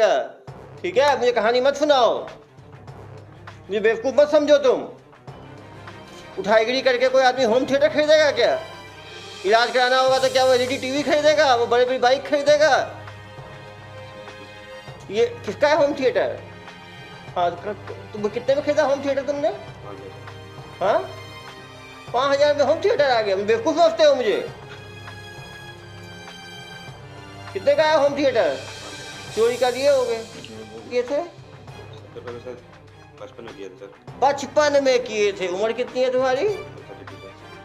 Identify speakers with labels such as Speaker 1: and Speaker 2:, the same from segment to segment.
Speaker 1: खरीदेगा। ठीक है, मुझे कहानी मत सुनाओ, मुझे बेवकूफ़ मत समझो तुम। उठाईगिरी करके कोई आदमी होम थिएटर खरीदेगा क्या? इलाज कराना होगा तो क्या वो एलईडी टीवी खरीदेगा, वो बड़ी बड़ी बाइक खरीदेगा? ये किसका है होम थिएटर? हाँ, तुम कितने में खरीदा होम थिएटर तुमने? हाँ, 5,000 में होम थिएटर आ गया। बेवकूफ़ समझते हो मुझे? कितने का है होम थिएटर? चोरी का दिए होगे? किए थे?
Speaker 2: 55 में किए थे सर।
Speaker 1: 55 में किए थे। उम्र कितनी है तुम्हारी?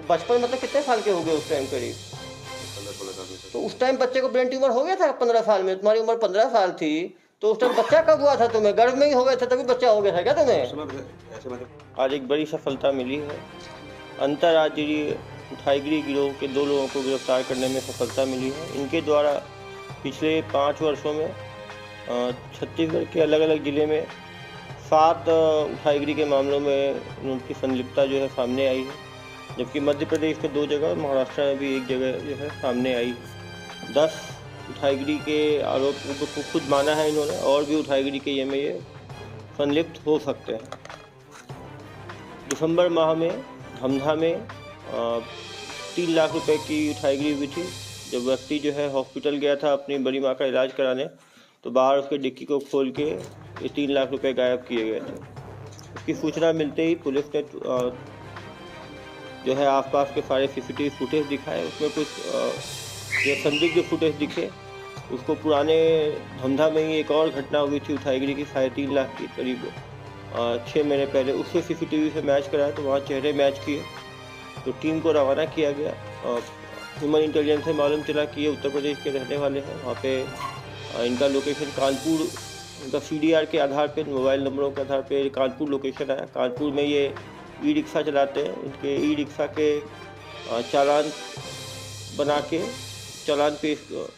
Speaker 1: 55 मतलब कितने साल के हो गए उस टाइम करीब?
Speaker 2: 15-16 साल में सर।
Speaker 1: तो उस टाइम बच्चे को ब्रेन ट्यूमर हो गया था 15 साल में? तुम्हारी उम्र 15 साल थी, तो उस टाइम बच्चा कब हुआ था तुम्हें? गर्भ में ही हो गया था तभी बच्चा हो गया था क्या तुम्हें?
Speaker 2: ऐसे मतलब
Speaker 1: आज एक बड़ी सफलता मिली है। अंतर्राज्यीय उठाईगिरी गिरोह के 2 लोगों को गिरफ्तार करने में सफलता मिली है। इनके द्वारा पिछले 5 वर्षों में छत्तीसगढ़ के अलग अलग ज़िले में 7 उठाईगिरी के मामलों में उनकी संलिप्तता जो है सामने आई है, जबकि मध्य प्रदेश के 2 जगह, महाराष्ट्र में भी 1 जगह जो है सामने आई है। 10 उठाईगिरी के आरोपों को खुद माना है इन्होंने, और भी उठाईगिरी के में ये संलिप्त हो सकते हैं। दिसंबर माह में धमधा में 3 लाख रुपए की उठाईगिरी हुई थी। जब व्यक्ति जो है हॉस्पिटल गया था अपनी बड़ी माँ का इलाज कराने, तो बाहर उसके डिक्की को खोल के ये 3 लाख रुपए गायब किए गए थे। उसकी सूचना मिलते ही पुलिस ने जो है आसपास के सारे सीसीटीवी फुटेज दिखाए। उसमें कुछ जो संदिग्ध फुटेज दिखे। उसको पुराने धमधा में ही एक और घटना हुई थी उठाईगिरी की 3.5 लाख की करीब 6 महीने पहले, उससे सीसीटीवी से मैच कराया तो वहाँ चेहरे मैच किए, तो टीम को रवाना किया गया। ह्यूमन इंटेलिजेंस से मालूम चला कि ये उत्तर प्रदेश के रहने वाले हैं। वहाँ पे इनका लोकेशन कानपुर, उनका CDR के आधार पे, मोबाइल नंबरों के आधार पे कानपुर लोकेशन आया। कानपुर में ये ई-रिक्शा चलाते हैं। इनके ई-रिक्शा के चालान बना के, चालान पे जो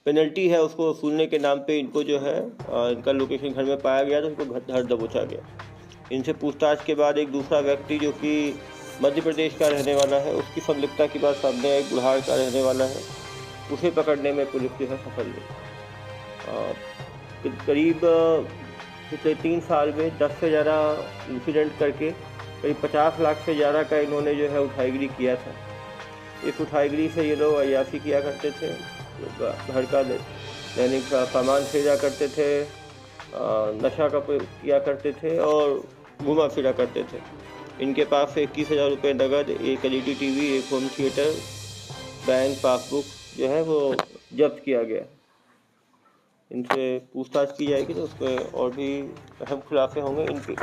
Speaker 1: पेनल्टी है उसको वसूलने के नाम पे इनको जो है इनका लोकेशन घर में पाया गया, तो इनको घर दबोचा गया। इनसे पूछताछ के बाद एक दूसरा व्यक्ति जो कि मध्य प्रदेश का रहने वाला है, उसकी संलिप्तता की बात सामने आई, बुढ़ाड़ का रहने वाला है, उसे पकड़ने में पुलिस जो है सफल रही। करीब पिछले 3 साल में 10 से ज़्यादा इंसिडेंट करके करीब 50 लाख से ज़्यादा का इन्होंने जो है उठाईगिरी किया था। इस उठाईगिरी से ये लोग अय्याशी किया करते थे, घर का दैनिक सामान खरीदा करते थे, नशा का किया करते थे और घुमा फिरा करते थे। इनके पास से 21,000 रुपये नगद, एक LED टीवी, एक होम थिएटर, बैंक पासबुक जो है वो जब्त किया गया। इनसे पूछताछ की जाएगी तो उसमें और भी अहम खुलासे होंगे। इनकी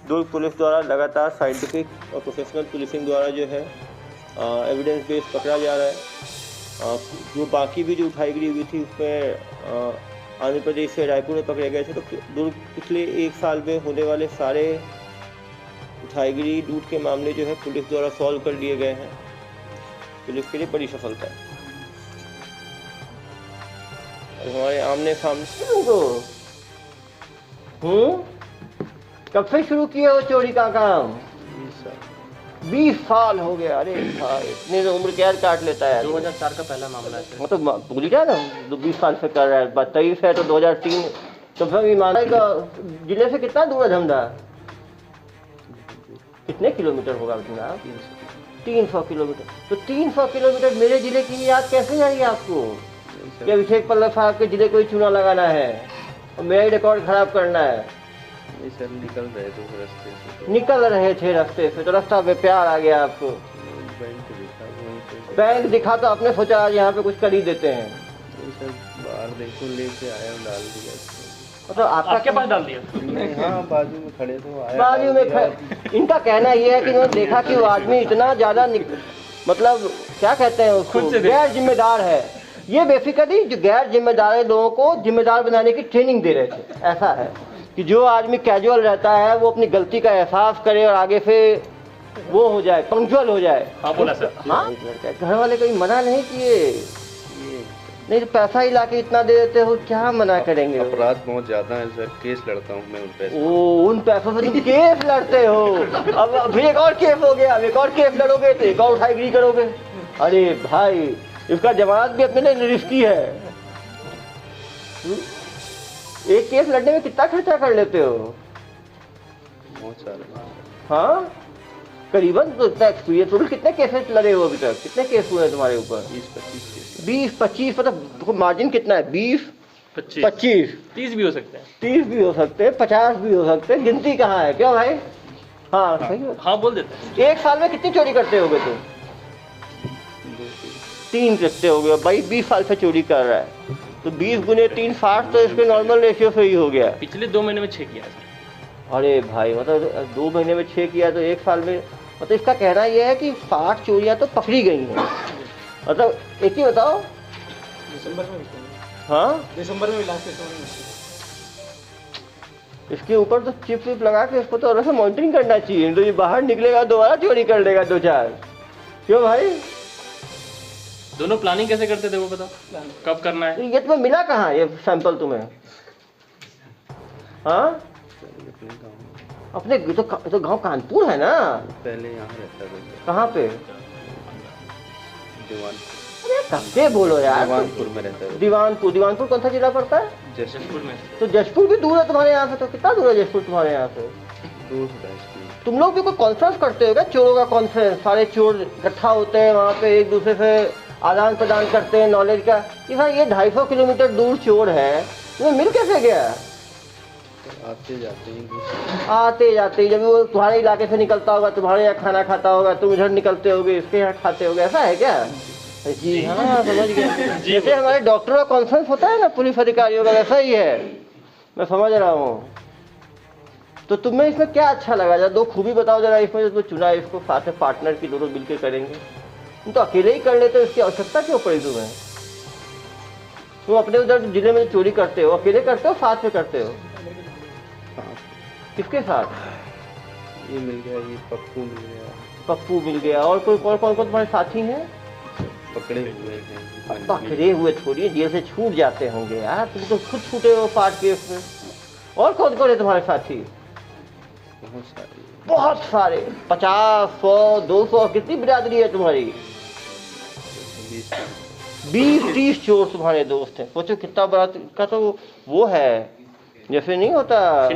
Speaker 1: दुर्ग पुलिस द्वारा लगातार साइंटिफिक और प्रोफेशनल पुलिसिंग द्वारा जो है एविडेंस बेस पकड़ा जा रहा है। जो बाकी भी जो उठाईगिरी हुई थी उसमें आंध्र प्रदेश से रायपुर में पकड़े गए थे, तो दुर्ग पिछले 1 साल में होने वाले सारे उठाईगिरी लूट के मामले जो है पुलिस द्वारा सॉल्व कर लिए गए हैं। पुलिस के लिए बड़ी सफलता है। और हमारे आमने सामने कब से शुरू किए हो चोरी का काम? 20 साल हो गया। अरे भाई, इतनी उम्र कैद काट लेता है।
Speaker 3: 2004 का पहला मामला है।
Speaker 1: वो तो भूल गया ना, 20 साल से कर रहा है। 23 है तो 2003, तो फिर ईमानदारी का जिले से कितना दूर है धमधा? कितने किलोमीटर होगा जनाब? 300 किलोमीटर। तो 300 किलोमीटर मेरे जिले की याद कैसे जाएगी आपको कि अभिषेक पल्लव साहब के जिले को ही चूना लगाना है और मेरा ही रिकॉर्ड खराब करना है?
Speaker 2: नहीं सर, निकल रहे थे रास्ते से।
Speaker 1: निकल रहे थे रास्ते से, तो रास्ता पे प्यार आ गया आपको? बैंक दिखा तो आपने सोचा आज यहाँ पे कुछ कर ही देते हैं।
Speaker 2: नहीं सर, बाहर देखो लेके आया, डाल दिया।
Speaker 1: तो आपके
Speaker 3: पास डाल दिया?
Speaker 2: हाँ, बाजू में खड़े थे, आया
Speaker 1: बाजू में खड़े। इनका कहना ये है कि उन्होंने देखा कि वो आदमी इतना ज़्यादा मतलब क्या कहते हैं उसको, गैर जिम्मेदार है। ये बेसिकली जो गैर जिम्मेदार लोगों को जिम्मेदार बनाने की ट्रेनिंग दे रहे थे। ऐसा है कि जो आदमी कैजुअल रहता है वो अपनी गलती का एहसास करे और आगे से वो हो जाए, पंक्चुअल हो जाए।
Speaker 3: हाँ बोला सर।
Speaker 1: हाँ, घर वाले कोई मना नहीं किए, नहीं तो पैसा ही लाके इतना दे देते हो, क्या मना करेंगे?
Speaker 2: अपराध बहुत ज्यादा है सर, केस लड़ता हूँ मैं उन पैसों।
Speaker 1: ओ, उन पैसों से तुम केस लड़ते हो? अब फिर एक और केस हो गया, एक और केस लड़ोगे तो एक और उठाईगिरी करोगे। अरे भाई, इसका जमानत भी अपने लिए रिस्की है। एक केस लड़ने में कितना खर्चा कर लेते हो?
Speaker 2: बहुत सारे।
Speaker 1: हाँ, करीबन तो इतना एक्सपीरियंस। टोटल कितने केसेस लड़े हो अभी तक? कितने केस हुए हैं तुम्हारे ऊपर?
Speaker 2: 20-25 केस।
Speaker 1: 20-25 मतलब मार्जिन कितना है? 20-25
Speaker 3: 30 भी हो सकते हैं।
Speaker 1: 30 भी हो सकते हैं, 50 भी हो सकते हैं, गिनती कहाँ है? क्यों भाई? हाँ सही है।
Speaker 3: हाँ बोल देते हैं।
Speaker 1: एक साल में कितनी चोरी करते होगे तुम? 3 करते होगे भाई। 20 साल से चोरी कर रहा है तो 20 गुने 3 60, तो इसके नॉर्मल रेशियो से ही हो गया।
Speaker 3: पिछले 2 महीने में 6 किया है सर।
Speaker 1: अरे भाई मतलब 2 महीने में 6 किया तो एक साल में, मतलब इसका कहना यह है कि 60 चोरियां तो पकड़ी गई हैं। मतलब एक ही बताओ।
Speaker 4: दिसंबर में
Speaker 1: हाँ,
Speaker 4: दिसंबर में लास्ट में
Speaker 1: इसके ऊपर तो चिप विप लगा के इसको तो और मॉनिटरिंग करना चाहिए, तो ये बाहर निकलेगा दोबारा चोरी कर लेगा 2-4। क्यों भाई?
Speaker 3: दोनों प्लानिंग कैसे करते थे वो बताओ, कब करना है?
Speaker 1: ये तुम्हें मिला कहाँ ये सैंपल तुम्हें? हाँ,
Speaker 2: अपने गाँव।
Speaker 1: अपने तो गांव कानपुर है ना?
Speaker 2: पहले यहाँ रहता था।
Speaker 1: कहाँ पे?
Speaker 2: दीवानपुर।
Speaker 1: अरे कब बोलो यार।
Speaker 2: दीवानपुर में रहता था।
Speaker 1: दीवानपुर। दीवानपुर कौन सा जिला पड़ता है?
Speaker 3: जशपुर में।
Speaker 1: तो जशपुर भी दूर है तुम्हारे यहाँ से? तो कितना दूर है जशपुर तुम्हारे यहाँ से?
Speaker 2: 2-2.5
Speaker 1: तुम लोग भी कोई कॉन्फ्रेंस करते हो क्या? चोरों का कॉन्फ्रेंस, सारे चोर इकट्ठा होते हैं वहाँ पे, एक दूसरे से आदान प्रदान करते हैं नॉलेज का कि भाई ये 250 किलोमीटर दूर चोर है, तुम्हें मिल कैसे गया?
Speaker 2: आते जाते हैं।
Speaker 1: आते जाते, जब वो तुम्हारे इलाके से निकलता होगा, तुम्हारे यहाँ खाना खाता होगा, तुम इधर निकलते होगे, इसके यहाँ खाते होगे, ऐसा है क्या? जी हाँ, समझ गया। जैसे हमारे डॉक्टरों का कॉन्फ्रेंस होता है ना पुलिस अधिकारियों का, वैसा ही है। मैं समझ रहा हूँ। तो तुम्हें इसमें क्या अच्छा लगा? जरा 2 खूबी बताओ जरा इसमें, जो चुना है इसको साथ में पार्टनर की, दोनों मिलकर करेंगे। तुम तो अकेले ही कर लेते हो, इसकी आवश्यकता क्यों पड़ी तुम्हें? तुम अपने उधर जिले में चोरी करते हो, अकेले करते हो साथ में करते हो? किसके साथ?
Speaker 2: ये मिल गया, ये पप्पू मिल गया।
Speaker 1: पप्पू मिल गया। और कोई कौन तुम्हारे साथी हैं?
Speaker 2: पकड़े हुए हैं।
Speaker 1: पकड़े हुए थोड़ी जेल से छूट जाते होंगे यार, तुम तो खुद छूटे हो पार्ट केस में। और कौन कौन है तुम्हारे साथी?
Speaker 2: बहुत सारे।
Speaker 1: बहुत सारे। 50, 100, 200, कितनी बिरादरी है तुम्हारी? 20-30 चोर तुम्हारे दोस्त हैं। सोचो कितना बड़ा का तो वो है। जैसे नहीं होता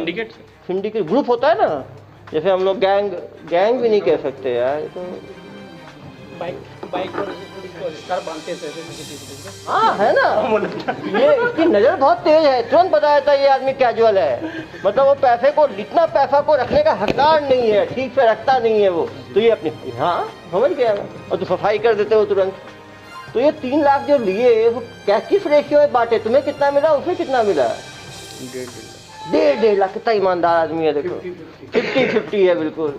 Speaker 1: सिंडिकेट ग्रुप होता है ना, जैसे हम लोग गैंग भी नहीं कह सकते यार। तो
Speaker 4: बाइक पर स्कार बांधते थे ऐसे।
Speaker 1: हाँ है ना, ये इसकी नजर बहुत तेज है, तुरंत बता देता है ये आदमी कैजुअल है। मतलब वो पैसे को, इतना पैसा को रखने का हकदार नहीं है, ठीक से रखता नहीं है वो, तो ये अपनी, हाँ समझ गया। और तो सफाई कर देते हो तुरंत। तो ये 3 लाख जो लिए वो किस रेशियो में बांटे? तुम्हें कितना मिला, उसे कितना मिला? 1.5 लाख। कितना ईमानदार आदमी है देखो। 50-50 है बिल्कुल।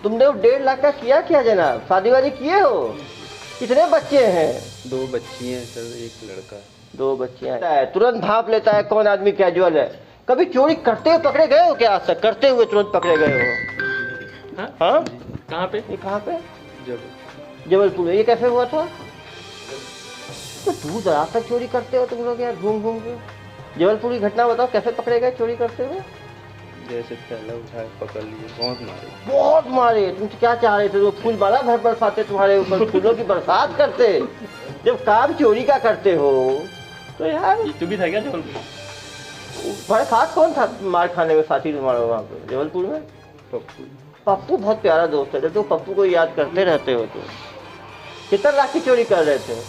Speaker 1: तुमने वो 1.5 लाख का किया क्या जनाब? शादी वादी किए हो? कितने बच्चे हैं?
Speaker 2: 2 बच्ची हैं सर, 1 लड़का।
Speaker 1: 2 बच्चे हैं। तुरंत भाप लेता है कौन आदमी कैजुअल है। कभी चोरी करते हुए पकड़े गए हो क्या? आज तक करते हुए तुरंत पकड़े गए हो? हाँ,
Speaker 3: कहाँ पे?
Speaker 1: ये कहाँ पे?
Speaker 2: जबलपुर।
Speaker 1: ये कैसे हुआ था? तो दूर दराज तक चोरी करते हो तुम लोग यार, घूम घूम के। जबलपुर की घटना बताओ, कैसे पकड़े गए चोरी करते हुए?
Speaker 2: जैसे पहला उठाए पकड़ लिए,
Speaker 1: बहुत मारे। तुम क्या चाह रहे थे? वो फूल माला भर बरसाते तुम्हारे ऊपर, फूलों की बरसात करते। जब काम चोरी का करते हो तो यार।
Speaker 3: तू भी था क्या जबलपुर?
Speaker 1: तुम्हारे साथ कौन था मार खाने में साथी तुम्हारा वहाँ पे जबलपुर में? पप्पू बहुत प्यारा दोस्त है, तो पप्पू को याद करते रहते हो तुम। कितना लाख की चोरी कर रहे थे?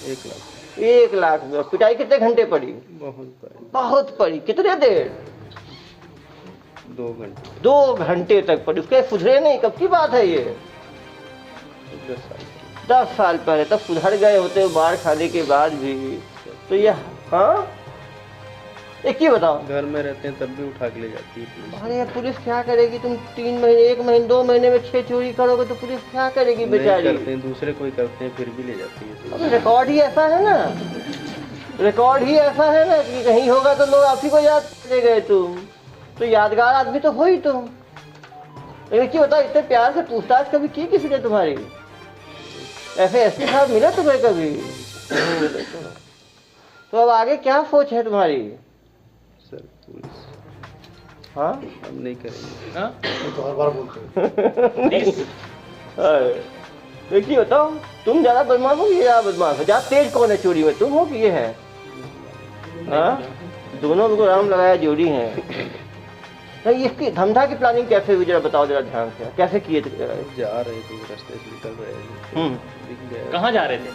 Speaker 2: 1 लाख।
Speaker 1: 1 लाख में पिटाई कितने घंटे पड़ी? बहुत पड़ी। कितने देर?
Speaker 2: 2 घंटे।
Speaker 1: 2 घंटे तक पड़ी। उसके सुधरे नहीं? कब की बात है ये? 10 साल पहले। तब सुधर गए होते हो मार खाने के बाद भी तो ये। हाँ, एक ही बताओ।
Speaker 2: घर में रहते हैं तब भी उठा के ले जाती है पुलिस।
Speaker 1: अरे पुलिस क्या करेगी? तुम 3 महीने, 1 महीने, 2 महीने में 6 चोरी करोगे तो पुलिस क्या करेगी बेचारी?
Speaker 2: करते हैं दूसरे, कोई करते हैं फिर भी ले जाती है।
Speaker 1: अबे रिकॉर्ड ही ऐसा है ना, रिकॉर्ड ही ऐसा है ना कि कहीं होगा तो लोग आप ही को याद ले गए। तुम तो यादगार आदमी तो हो ही तुम। लेकिन क्यों बताओ, इतने प्यार से पूछताछ कभी की किसी ने तुम्हारी? ऐसे एसपी साहब मिले तुम्हें कभी? तो अब आगे क्या सोच है तुम्हारी?
Speaker 2: Sir police.
Speaker 1: हाँ,
Speaker 2: हम नहीं करेंगे।
Speaker 3: हाँ?
Speaker 4: तो हर बार बोलते हैं।
Speaker 1: देखिए बताओ, तुम ज्यादा बदमाश हो, ये ज्यादा बदमाश हो? ज्यादा तेज कौन है चोरी में, तुम हो कि ये है? हाँ, दोनों को राम लगाया जोड़ी हैं। नहीं, इसकी धंधा की प्लानिंग कैसे हुई जरा बताओ जरा ध्यान से, कैसे किए थे?
Speaker 2: जा रहे थे रास्ते से निकल रहे थे, दिख गया।
Speaker 3: कहाँ जा रहे थे?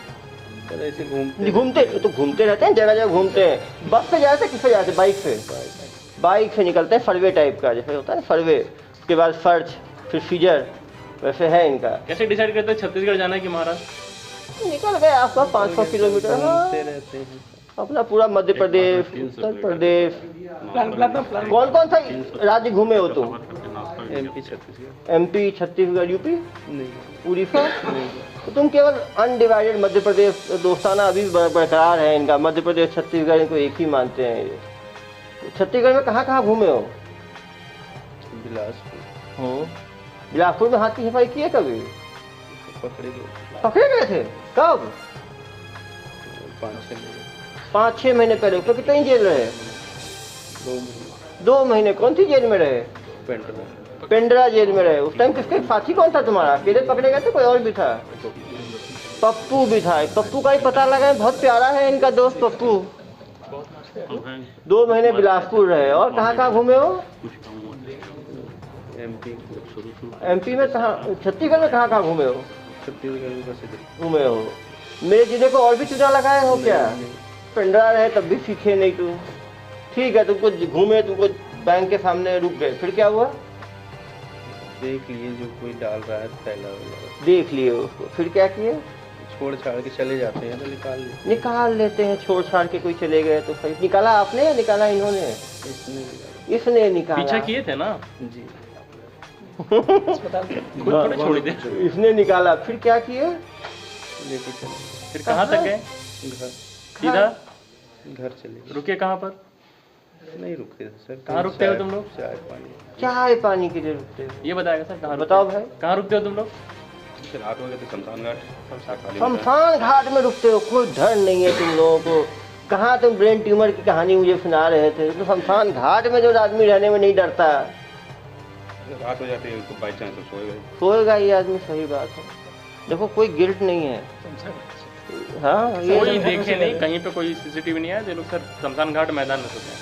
Speaker 2: सर ऐसे घूमते
Speaker 1: घूमते रहते हैं, जगह जगह घूमते हैं। बस से जाते किससे जाते? बाइक से निकलते हैं, फरवे टाइप का जैसे होता है फरवे, उसके बाद फर्च, फिर सीजर, वैसे है इनका।
Speaker 3: कैसे डिसाइड करते हैं छत्तीसगढ़ जाना है कि महाराष्ट्र?
Speaker 1: निकल गए आसपास 500 किलोमीटर।
Speaker 2: घूमते रहते हैं।
Speaker 1: अपना पूरा मध्य प्रदेश, उत्तर प्रदेश, कौन कौन सा राज्य घूमे हो तुम?
Speaker 2: MP Chhattisgarh.
Speaker 1: MP, Chhattisgarh, UP,
Speaker 2: नहीं
Speaker 1: उड़ीसा। तो तुम केवल अनडिवाइडेड मध्य प्रदेश, दोस्ताना अभी बरकरार है इनका। मध्य प्रदेश छत्तीसगढ़ इनको एक ही मानते हैं ये। छत्तीसगढ़ में कहाँ कहाँ घूमे हो?
Speaker 2: बिलासपुर।
Speaker 1: बिलासपुर में हाथी सफाई की है कभी? पकड़े गए थे? कब?
Speaker 2: 5-6 महीने।
Speaker 1: 5-6 महीने पहले। तो कितने दिन जेल रहे? 2 महीने। कौन सी जेल में रहे? पेंड्रा जेल में रहे। उस टाइम किसके साथी कौन था तुम्हारा? अकेले पकड़े गए थे, कोई और भी था? पप्पू भी था। पप्पू का ही पता लगा, बहुत प्यारा है इनका दोस्त पप्पू। 2 महीने बिलासपुर रहे। और कहाँ कहाँ घूमे हो? MP में कहाँ? छत्तीसगढ़ में कहाँ कहाँ घूमे हो?
Speaker 2: छत्तीसगढ़ में बस
Speaker 1: घूमे हो। मेरे जिले को और भी चुना लगाए हो क्या? पेंड्रा रहे तब भी सीखे नहीं तुम। ठीक है, तुमको घूमे, तुमको बैंक के सामने रुक गए, फिर क्या हुआ?
Speaker 2: देख लिए जो कोई डाल रहा है थैला वाला,
Speaker 1: देख लिए उसको, फिर क्या किए?
Speaker 2: छोड़ छाड़ के चले जाते हैं तो
Speaker 1: निकाल लेते हैं। छोड़ छाड़ के कोई चले गए तो सही। निकाला आपने या निकाला इन्होंने?
Speaker 2: इसने
Speaker 1: निकाला।
Speaker 3: पीछा किए थे ना
Speaker 2: जी।
Speaker 3: छोड़ दे।
Speaker 1: इसने निकाला, फिर क्या किए?
Speaker 2: लेके चले।
Speaker 3: फिर कहाँ तक गए?
Speaker 2: घर।
Speaker 3: सीधा
Speaker 2: घर चले।
Speaker 3: रुके कहाँ पर?
Speaker 2: नहीं रुकते सर।
Speaker 3: कहाँ रुकते हो तुम लोग?
Speaker 1: चाय पानी के लिए रुकते हो?
Speaker 3: ये बताएगा सर, कहाँ?
Speaker 1: बताओ भाई,
Speaker 3: कहाँ रुकते हो तुम लोग?
Speaker 2: रात हो गए तो
Speaker 1: शमशान घाट में रुकते हो? कोई डर नहीं है तुम लोगों को? कहाँ तुम ब्रेन ट्यूमर की कहानी मुझे सुना रहे थे? तो शमशान घाट में जो आदमी रहने में नहीं डरता,
Speaker 2: रात हो जाती है तो बाई चांस
Speaker 1: सोएगा ही आदमी। सही बात है। देखो कोई गिल्ट नहीं है। हाँ,
Speaker 3: कोई देखे नहीं, कहीं पे कोई CCTV नहीं है। ये लोग सर शमशान घाट मैदान में सोते हैं,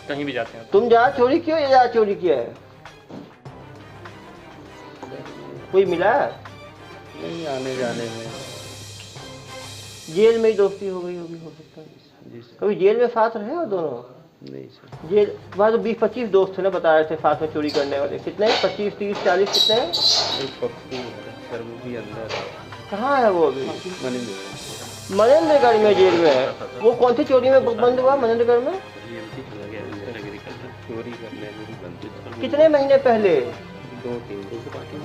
Speaker 3: कहीं भी जाते हैं।
Speaker 1: तुम जहाँ चोरी किया या जहाँ चोरी किया है? कोई मिला?
Speaker 2: नहीं, आने जाने में।
Speaker 1: जेल में ही दोस्ती हो गई होगी, हो सकता है।
Speaker 2: जी सर।
Speaker 1: कभी जेल में साथ रहे हो दोनों?
Speaker 2: नहीं सर।
Speaker 1: जेल वहाँ तो 20-25 दोस्त थे ना, बता रहे थे साथ में चोरी करने वाले। कितने? 25, 30, 40 कितने?
Speaker 2: एक पप्पू है सर, वो भी अंदर है।
Speaker 1: कहाँ है वो अभी?
Speaker 2: मनेंद्रगढ़
Speaker 1: में जेल में है। वो कौन सी चोरी में बंद हुआ मनेंद्रगढ़ में?
Speaker 2: चोरी करने में बंद।
Speaker 1: कितने महीने पहले?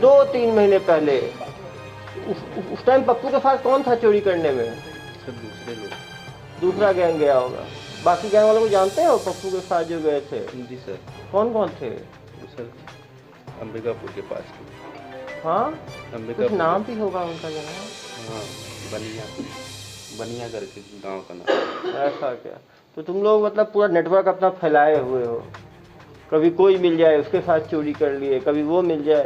Speaker 1: 2-3 महीने पहले। उस टाइम पप्पू के साथ कौन था चोरी करने में?
Speaker 2: सर दूसरे लोग।
Speaker 1: दूसरा गैंग गया होगा। बाकी गैंग वालों को जानते हो पप्पू के साथ जो गए थे?
Speaker 2: जी सर।
Speaker 1: कौन कौन थे?
Speaker 2: सर अंबिकापुर के पास।
Speaker 1: हाँ,
Speaker 2: अंबिकापुर।
Speaker 1: कुछ नाम भी होगा उनका जगह?
Speaker 2: हाँ, बनिया करके गांव का नाम।
Speaker 1: ऐसा क्या? तो तुम लोग मतलब पूरा नेटवर्क अपना फैलाए हुए हो। कभी कोई मिल जाए उसके साथ चोरी कर लिए, कभी वो मिल जाए।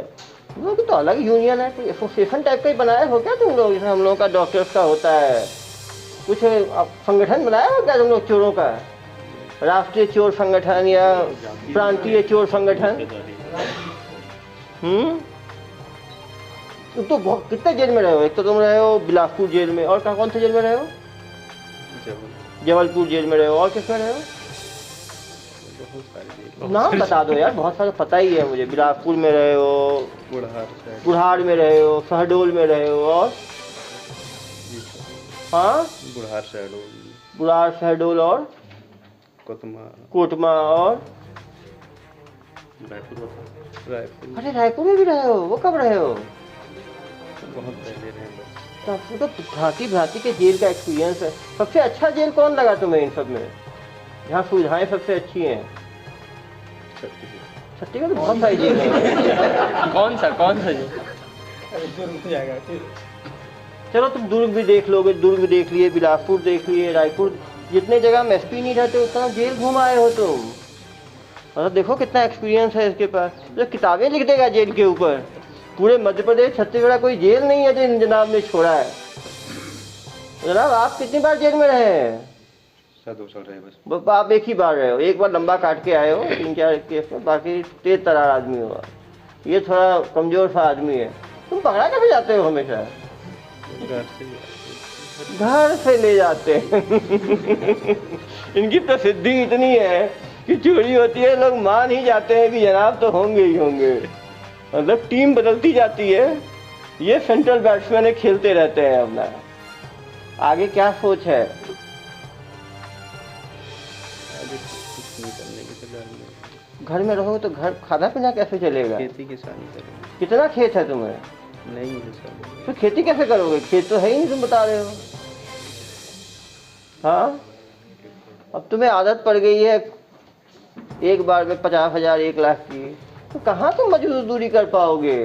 Speaker 1: तुम लोग तो अलग यूनियन है, कोई एसोसिएशन टाइप का ही बनाए हो क्या तुम लोग? जैसे हम लोगों का डॉक्टर्स का होता है, कुछ संगठन बनाया हो क्या तुम लोग चोरों का? राष्ट्रीय चोर संगठन या प्रांतीय चोर संगठन? तुम तो बहुत कितने जेल में रहे हो? एक तो तुम रहे हो बिलासपुर जेल में, और कौन से जेल में रहे हो? जबलपुर जेल में रहे हो। और किस में रहे हो? नाम बता दो यार, बहुत सारे पता ही है मुझे। बिलासपुर में रहे हो, बुढ़ार में रहे हो, शहडोल में रहे हो, और हाँ बुढ़ार, शहडोल और कोटमा और रायपुर। अरे रायपुर में भी रहे हो? वो कब रहे हो?
Speaker 2: बहुत पहले रहे।
Speaker 1: तो भांति भांति के जेल का एक्सपीरियंस है। सबसे अच्छा जेल कौन लगा तुम्हें इन सब में, जहाँ सुविधाएं सबसे अच्छी हैं? छत्तीसगढ़ में बहुत सारी जेल है।
Speaker 3: कौन सा जेल?
Speaker 1: चलो तुम दुर्ग भी देख लोगे, दुर्ग भी देख लिए, बिलासपुर देख लिए, रायपुर। जितने जगह में SP नहीं रहते उतना जेल घूम आए हो तुम। मतलब देखो कितना एक्सपीरियंस है इसके पास। तो किताबें लिख देगा जेल के ऊपर। पूरे मध्य प्रदेश छत्तीसगढ़ कोई जेल नहीं है जो जनाब ने छोड़ा है। जनाब आप कितनी बार जेल में रहे हैं?
Speaker 2: सर 2 साल रहे बस।
Speaker 1: बस आप एक ही बार रहे हो, एक बार लंबा काट के आए हो 3-4 केस में, बाकी तेज तरार आदमी हो। ये थोड़ा कमजोर सा आदमी है। तुम पकड़ा कैसे जाते हो हमेशा? घर से ले जाते हैं। इनकी प्रसिद्धि इतनी है कि चोरी होती है लोग मान ही जाते हैं कि जनाब तो होंगे ही होंगे। मतलब टीम बदलती जाती है, ये सेंट्रल बैट्समैन खेलते रहते हैं अपना। आगे क्या सोच है?
Speaker 2: आगे कुछ नहीं करने की, तो
Speaker 1: घर में रहोगे तो घर खाना पीना कैसे चलेगा?
Speaker 2: खेती किसानी करेंगे।
Speaker 1: कितना खेत है तुम्हें?
Speaker 2: नहीं है सर।
Speaker 1: तो खेती कैसे करोगे? खेत तो है ही नहीं, तुम बता रहे हो। हाँ, अब तुम्हें आदत पड़ गई है एक बार में 50,000 1 लाख की, तो कहाँ तुम मजदूरी कर पाओगे?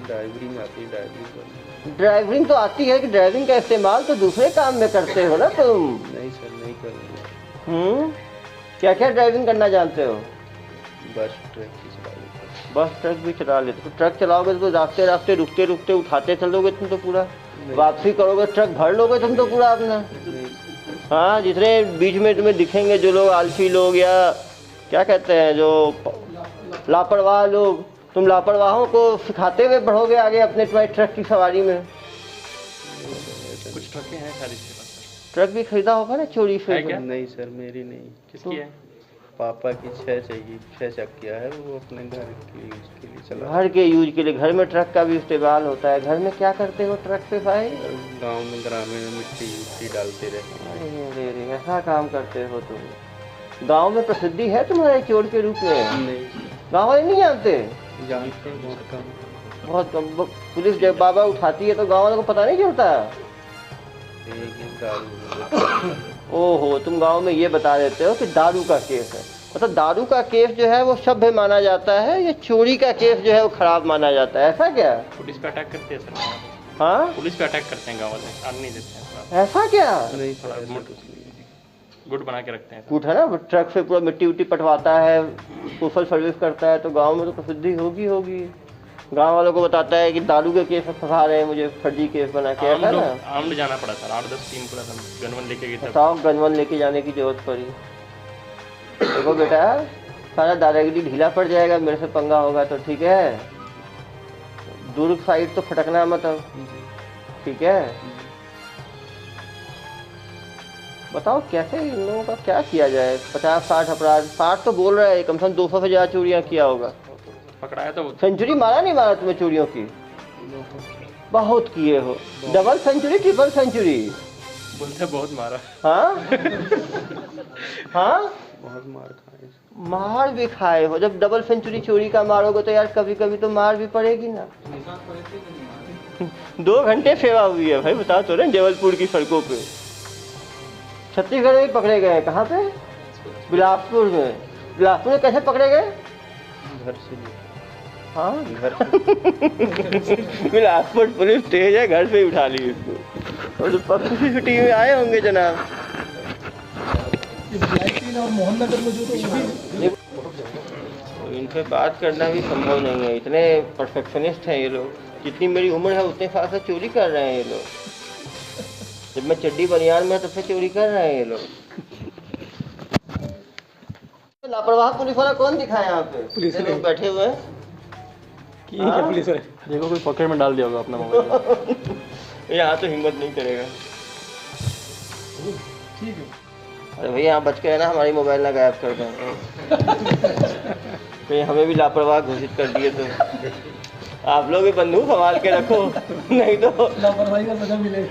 Speaker 2: ड्राइवरिंग आती है, ड्राइवरिंग।
Speaker 1: ड्राइवरिंग तो आती है कि ड्राइविंग का इस्तेमाल तो दूसरे काम में करते हो ना तुम।
Speaker 2: नहीं सर, नहीं करूँगा।
Speaker 1: क्या क्या ड्राइविंग करना जानते हो?
Speaker 2: बस ट्रक की चला लेता हूँ।
Speaker 1: बस ट्रक भी चला लेते हो? ट्रक चलाओगे तो रास्ते रास्ते रुकते रुकते उठाते चलोगे तुम तो पूरा, वापसी करोगे ट्रक भर लोगे तुम तो पूरा अपना।
Speaker 2: नहीं।
Speaker 1: हाँ, जितने बीच में तुम्हें दिखेंगे जो लोग आलसी लोग या क्या कहते हैं जो लापरवाह लोग, तुम लापरवाहों को सिखाते हुए बढ़ोगे आगे अपने ट्रक की सवारी में।
Speaker 3: कुछ ट्रकें हैं सर इसके पास।
Speaker 1: ट्रक भी खरीदा होगा ना चोरी से?
Speaker 3: है क्या?
Speaker 2: नहीं सर, मेरी नहीं।
Speaker 3: किसकी है?
Speaker 2: पापा की 6 चाहिए, 6 चक्किया है, वो अपने घर के यूज के लिए चला।
Speaker 1: घर के यूज के लिए? घर में ट्रक का भी इस्तेमाल होता है। घर में क्या करते हो ट्रक से भाई?
Speaker 2: गांव में ग्रामीण में मिट्टी डालते रहते।
Speaker 1: अरे ऐसा काम करते हो तुम? गांव में प्रसिद्धि है तुम्हारे चोर के रूप में?
Speaker 2: नहीं
Speaker 1: गांव वाले नहीं जानते?
Speaker 2: जानते हैं, बहुत कम।
Speaker 1: बहुत कम। पुलिस जब बाबा उठाती है तो गांव वालों को पता नहीं चलता?
Speaker 2: दारू।
Speaker 1: ओहो, तुम गांव में ये बता देते हो कि दारू का केस है। मतलब दारू का केस जो है वो सभ्य माना जाता है, ये चोरी का केस जो है वो खराब माना जाता है, ऐसा क्या?
Speaker 3: पुलिस पे अटैक करते हैं सर।
Speaker 1: हाँ,
Speaker 3: पुलिस पे अटैक करते हैं गाँव वाले, आने नहीं देते हैं।
Speaker 1: ऐसा क्या?
Speaker 2: नहीं सर, ऐसा कुछ नहीं है।
Speaker 3: गुड बना के रखते हैं।
Speaker 1: कूट है ना, ट्रक से पूरा मिट्टी उट्टी पटवाता है, सोशल सर्विस करता है, तो गांव में तो प्रसिद्धि होगी। गांव वालों को बताता है कि दारू के केस फंसा रहे हैं मुझे, फर्जी केस बना के। ऐसा ना,
Speaker 3: आर्म्ड जाना पड़ा सर, 8-10 टीम पूरा गनवन लेके गए थे।
Speaker 1: बताओ, गनवन लेके जाने की जरूरत पड़ी? देखो बेटा, सारा दादागिरी ढीला पड़ जाएगा, मेरे से पंगा होगा तो। ठीक है, दुर्ग साइड तो फटकना मत अब, ठीक है? बताओ कैसे इन लोगों का क्या किया जाए? 50-60 अपराध, 60 तो बोल रहा है, कम से कम 200 से ज़्यादा चोरियाँ किया होगा।
Speaker 3: पकड़ाया तो
Speaker 1: सेंचुरी मारा नहीं मारा तुम्हें चोरियों की? बहुत किए हो। Double century, triple century?
Speaker 3: बोलते बहुत मारा।
Speaker 1: हाँ हाँ,
Speaker 2: बहुत मार खाए।
Speaker 1: मार भी खाए हो। जब डबल सेंचुरी चोरी का मारोगे तो यार कभी कभी तो मार भी पड़ेगी ना। 2 घंटे सेवा हुई है भाई, बता तो रहे, जबलपुर की सड़कों पे। छत्तीसगढ़ में पकड़े गए, कहाँ पे? बिलासपुर में। बिलासपुर में कैसे पकड़े गए?
Speaker 2: घर से लिए।
Speaker 1: हाँ,
Speaker 2: घर से।
Speaker 1: बिलासपुर पुलिस तेज है, घर से ही उठा ली इसको। और पब्लिसिटी में आए होंगे जनाब। इनसे बात करना भी संभव नहीं है, इतने परफेक्शनिस्ट हैं ये लोग। जितनी मेरी उम्र है उतने साल से चोरी कर रहे हैं ये लोग। जब मैं चड्डी बनियान में तब से चोरी कर रहे हैं ये लोग। लापरवाह पुलिस वाला कौन दिखा है यहाँ पे? पुलिस लोग बैठे हुए हैं।
Speaker 3: पुलिस है, देखो कोई पॉकेट में डाल दिया होगा अपना मोबाइल।
Speaker 1: यहाँ तो हिम्मत नहीं करेगा। अरे भैया यहाँ बच के रहना, हमारी मोबाइल ना गायब कर दें। कहीं हमें भी लापरवाह घोषित कर दिए तो आप लोग भी बंदूक संभाल के रखो, नहीं तो लापरवाही का सजा मिलेगा।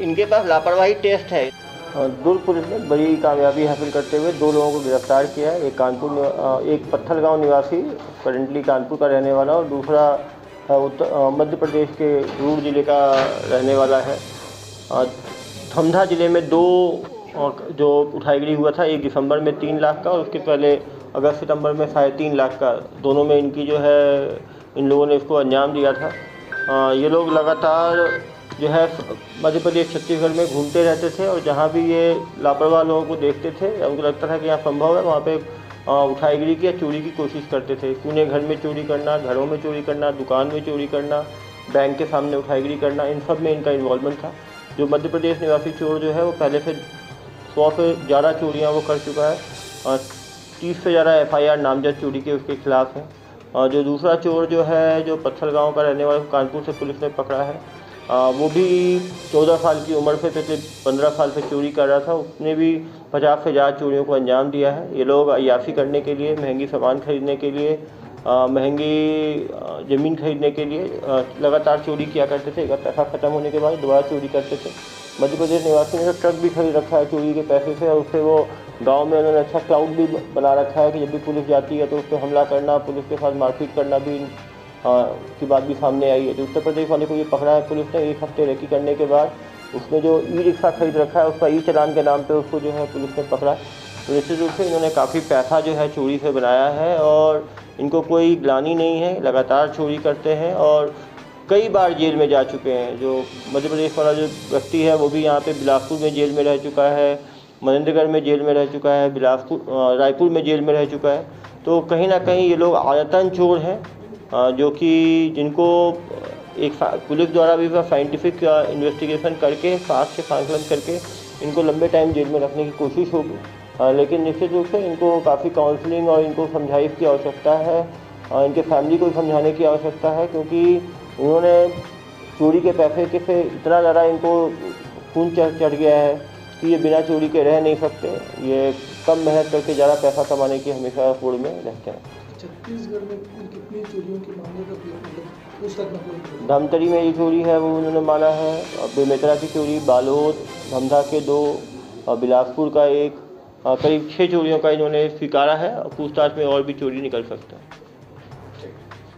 Speaker 1: इनके पास लापरवाही टेस्ट है। दुर्ग पुलिस ने बड़ी कामयाबी हासिल करते हुए 2 लोगों को गिरफ्तार किया है। एक पत्थलगांव निवासी, करेंटली कानपुर का रहने वाला, और दूसरा मध्य प्रदेश के रूर जिले का रहने वाला है। धमधा जिले में 2 जो उठाईगिरी हुआ था, 1 दिसंबर में 3 लाख का, और उसके पहले अगस्त सितंबर में 3.5 लाख का। दोनों में इनकी जो है, इन लोगों ने इसको अंजाम दिया था। ये लोग लगातार जो है मध्य प्रदेश छत्तीसगढ़ में घूमते रहते थे, और जहाँ भी ये लापरवाह लोगों को देखते थे, उनको लगता था कि यहाँ संभव है, वहाँ पे उठाईगिरी की या चोरी की कोशिश करते थे। कूने घर में चोरी करना, घरों में चोरी करना, दुकान में चोरी करना, बैंक के सामने उठाईगिरी करना, इन सब में इनका इन्वॉल्वमेंट था। जो मध्य प्रदेश निवासी चोर जो है वो पहले से 100 से ज़्यादा चोरियाँ वो कर चुका है। 30 से ज़्यादा FIR नामजद चोरी के उसके खिलाफ़ हैं। और जो दूसरा चोर जो है, जो पत्थल गांव का रहने वाला, कानपुर से पुलिस ने पकड़ा है। वो भी 14 साल की उम्र से पिछले 15 साल से चोरी कर रहा था। उसने भी 50 से ज़्यादा चोरियों को अंजाम दिया है। ये लोग अय्याशी करने के लिए, महंगी सामान खरीदने के लिए, महंगी ज़मीन खरीदने के लिए लगातार चोरी किया करते थे। एक पैसा ख़त्म होने के बाद दोबारा चोरी करते थे। मध्य प्रदेश निवासी ने तो ट्रक भी खरीद रखा है चोरी के पैसे से, और उससे वो गांव में उन्होंने अच्छा क्राउड भी बना रखा है कि जब भी पुलिस जाती है तो उस पर हमला करना, पुलिस के साथ मारपीट करना भी की बात भी सामने आई है। तो उत्तर प्रदेश वाले को ये पकड़ा है पुलिस ने। 1 हफ्ते रेकी करने के बाद उसने जो ई-रिक्शा खरीद रखा है, उसका ई-चालान के नाम पे उसको जो है पुलिस ने पकड़ा। तो निश्चित रूप से इन्होंने काफ़ी पैसा जो है चोरी से बनाया है और इनको कोई ग्लानि नहीं है, लगातार चोरी करते हैं और कई बार जेल में जा चुके हैं। जो मध्य प्रदेश वाला जो व्यक्ति है वो भी यहाँ पे बिलासपुर में जेल में रह चुका है, मनेंद्रगढ़ में जेल में रह चुका है, रायपुर में जेल में रह चुका है। तो कहीं ना कहीं ये लोग आदतन चोर हैं, जो कि जिनको एक पुलिस द्वारा भी साइंटिफिक इन्वेस्टिगेशन करके, साक्ष्य संकलन करके इनको लंबे टाइम जेल में रखने की कोशिश होगी। लेकिन निश्चित रूप से इनको काफ़ी काउंसलिंग और इनको समझाइश की आवश्यकता है, इनके फैमिली को समझाने की आवश्यकता है, क्योंकि उन्होंने चोरी के पैसे के से इतना ज़्यादा इनको खून चढ़ गया है कि ये बिना चोरी के रह नहीं सकते। ये कम मेहनत करके ज़्यादा पैसा कमाने की हमेशा होड़ में रहते हैं।
Speaker 4: छत्तीसगढ़ में कितनी चोरियों के मामले का उस तक न
Speaker 1: धमतरी में ये चोरी है वो उन्होंने माना है, बेमेतरा की चोरी, बालोद, धमधा के 2 और बिलासपुर का 1, करीब 6 चोरियों का इन्होंने स्वीकारा है। पूछताछ में और भी चोरी निकल सकता है।